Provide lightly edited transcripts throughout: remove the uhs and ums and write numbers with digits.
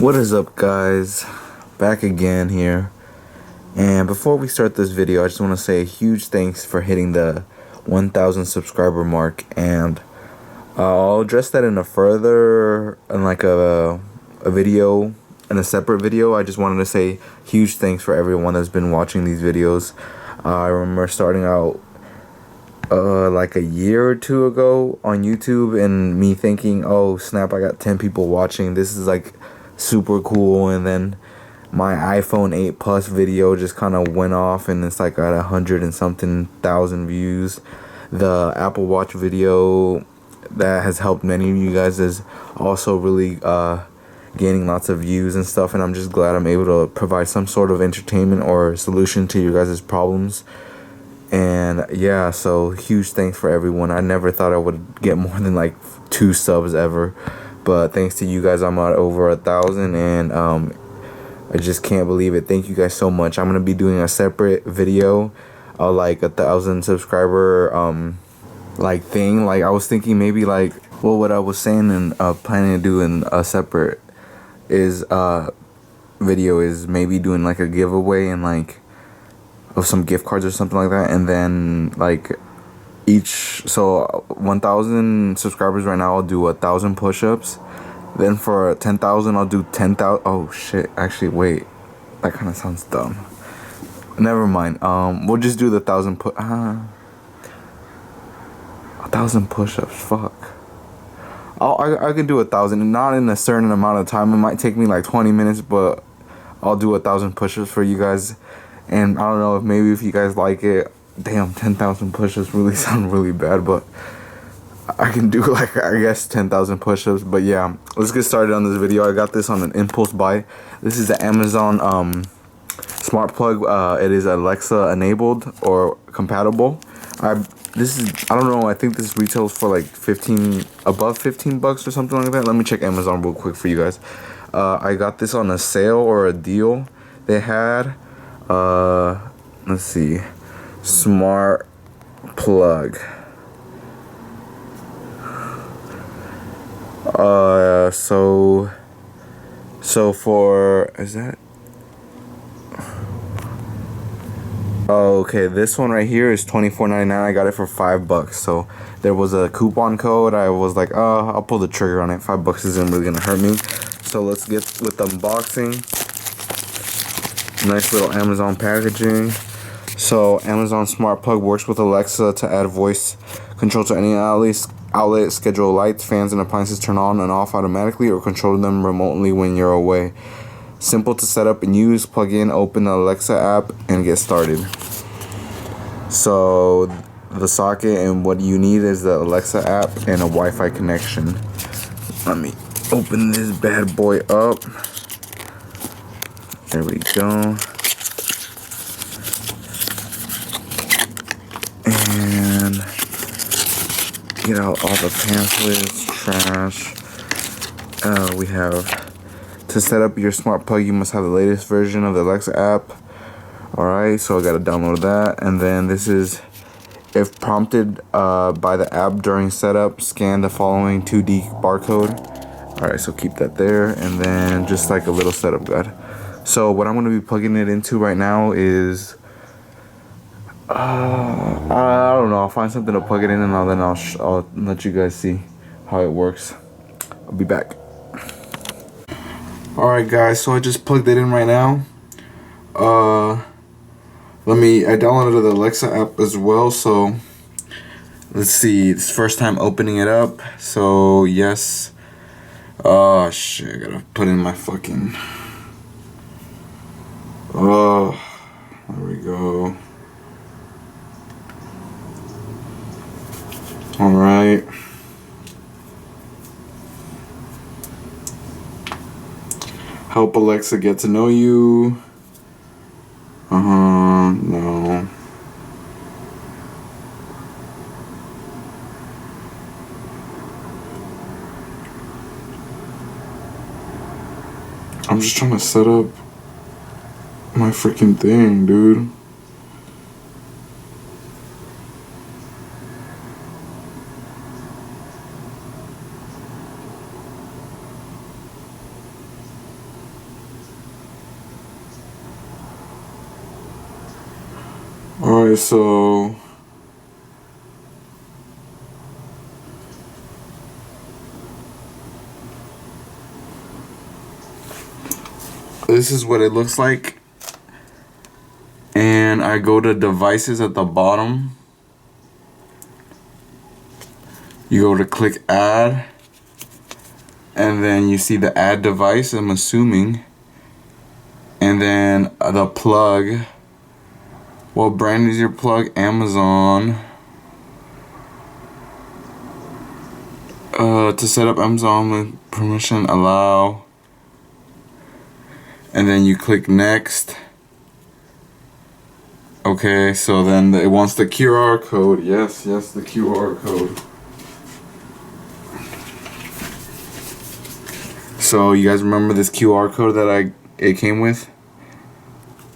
What is up, guys? Back again here. And before we start this video, I just want to say a huge thanks for hitting the 1,000 subscriber mark, and I'll address that in a video, in a separate video. I just wanted to say huge thanks for everyone that's been watching these videos. I remember starting out like a year or two ago on YouTube and me thinking, oh snap, I got 10 people watching, this is like super cool. And then my iPhone 8 Plus video just kind of went off and it's like at 100 and something thousand views. The Apple Watch video that has helped many of you guys is also really gaining lots of views and stuff, and I'm just glad I'm able to provide some sort of entertainment or solution to your guys' problems. And yeah, so huge thanks for everyone. I never thought I would get more than like 2 subs ever, but thanks to you guys, I'm at over 1,000, and I just can't believe it. Thank you guys so much. I'm gonna be doing a separate video, like 1,000 subscriber like thing. Like I was thinking maybe like, well, what I was saying and planning to do in a separate is video is maybe doing like a giveaway and like of some gift cards or something like that, and then like so 1,000 subscribers right now, I'll do 1,000 push-ups. Then for 10,000 I'll do 10,000. Oh shit, actually wait, that kind of sounds dumb. Never mind. We'll just do the 1,000 push-ups. Fuck. I can do 1,000, not in a certain amount of time. It might take me like 20 minutes, but I'll do 1,000 push-ups for you guys. And I don't know if you guys like it. Damn, 10,000 push-ups really sound really bad, but I can do like, I guess, 10,000 push-ups. But yeah, let's get started on this video. I got this on an impulse buy. This is the Amazon smart plug. It is Alexa enabled or compatible. I don't know, I think this retails for like above 15 bucks or something like that. Let me check Amazon real quick for you guys. I got this on a sale or a deal they had. Let's see, smart plug. So for, is that? Oh, okay, this one right here is $24.99. I got it for $5. So there was a coupon code. I was like, oh, I'll pull the trigger on it. $5 isn't really gonna hurt me. So let's get with the unboxing. Nice little Amazon packaging. So Amazon smart plug works with Alexa to add voice control to any outlet, schedule lights, fans, and appliances turn on and off automatically, or control them remotely when you're away. Simple to set up and use. Plug in, open the Alexa app, and get started. So the socket and what you need is the Alexa app and a Wi-Fi connection. Let me open this bad boy up. There we go. And get out all the pamphlets, trash. We have, to set up your smart plug, you must have the latest version of the Alexa app. Alright, so I gotta download that. And then this is, if prompted by the app during setup, scan the following 2D barcode. Alright, so keep that there. And then just like a little setup guide. So what I'm going to be plugging it into right now is, I don't know, I'll find something to plug it in, and then I'll let you guys see how it works. I'll be back. Alright guys, so I just plugged it in right now. I downloaded the Alexa app as well, so let's see, it's first time opening it up, so yes. Oh shit, I gotta put in my fucking, oh, there we go. Alright. Help Alexa get to know you. No. I'm just trying to set up my freaking thing, dude. Okay, so this is what it looks like. And I go to devices at the bottom. You go to click add. And then you see the add device, I'm assuming. And then the plug. What brand is your plug? Amazon. To set up Amazon with permission, allow. And then you click next. Okay, so then it wants the QR code. Yes, the QR code. So you guys remember this QR code that it came with?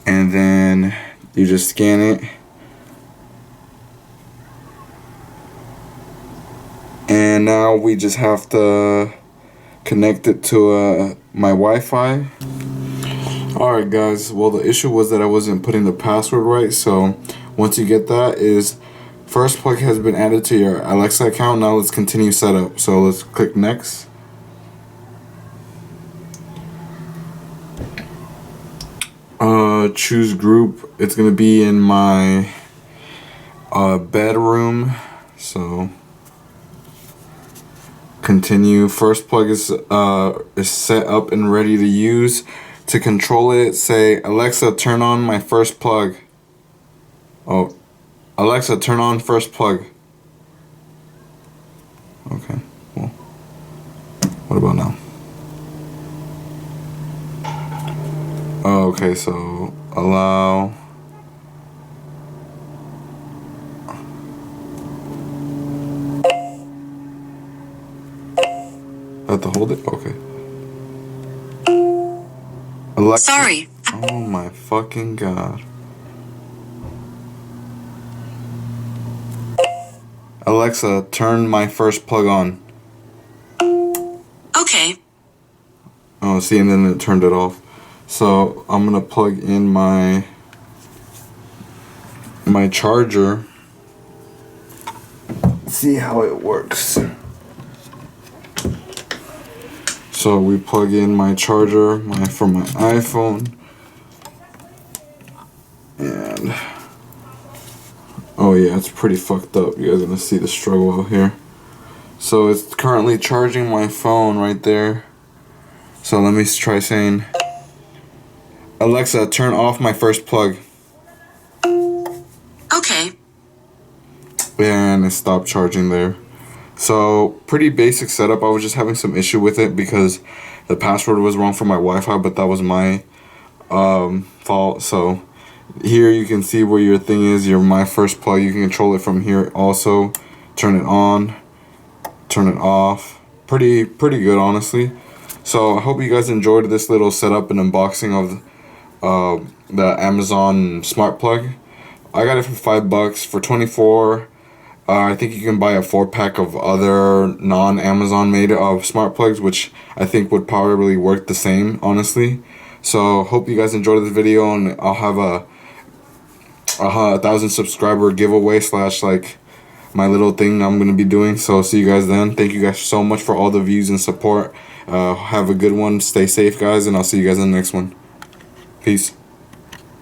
And then you just scan it. And now we just have to connect it to my Wi-Fi. Alright guys, well the issue was that I wasn't putting the password right, so once you get that is first plug has been added to your Alexa account. Now let's continue setup. So let's click next. Choose group. It's gonna be in my bedroom. So continue. First plug is set up and ready to use. To control it, say Alexa, turn on my first plug. Oh, Alexa, turn on first plug. Okay, well, what about now? Oh, okay, so allow. I have to hold it? Okay. Alexa. Sorry. Oh my fucking god. Alexa, turn my first plug on. Okay. Oh, see, and then it turned it off. So I'm gonna plug in my charger. See how it works. So we plug in my charger from my iPhone. And oh yeah, it's pretty fucked up. You guys are gonna see the struggle out here. So it's currently charging my phone right there. So let me try saying, Alexa, turn off my first plug. Okay. And it stopped charging there. So pretty basic setup. I was just having some issue with it because the password was wrong for my Wi-Fi, but that was my fault. So here you can see where your thing is, your my first plug. You can control it from here also. Turn it on, turn it off. Pretty good, honestly. So I hope you guys enjoyed this little setup and unboxing of the Amazon smart plug. I got it for $5 for 24. I think you can buy a 4-pack of other non-Amazon made smart plugs, which I think would probably work the same, honestly. So hope you guys enjoyed this video, and I'll have a 1,000 subscriber giveaway / like my little thing I'm gonna be doing. So see you guys then. Thank you guys so much for all the views and support. Have a good one. Stay safe, guys, and I'll see you guys in the next one. Peace.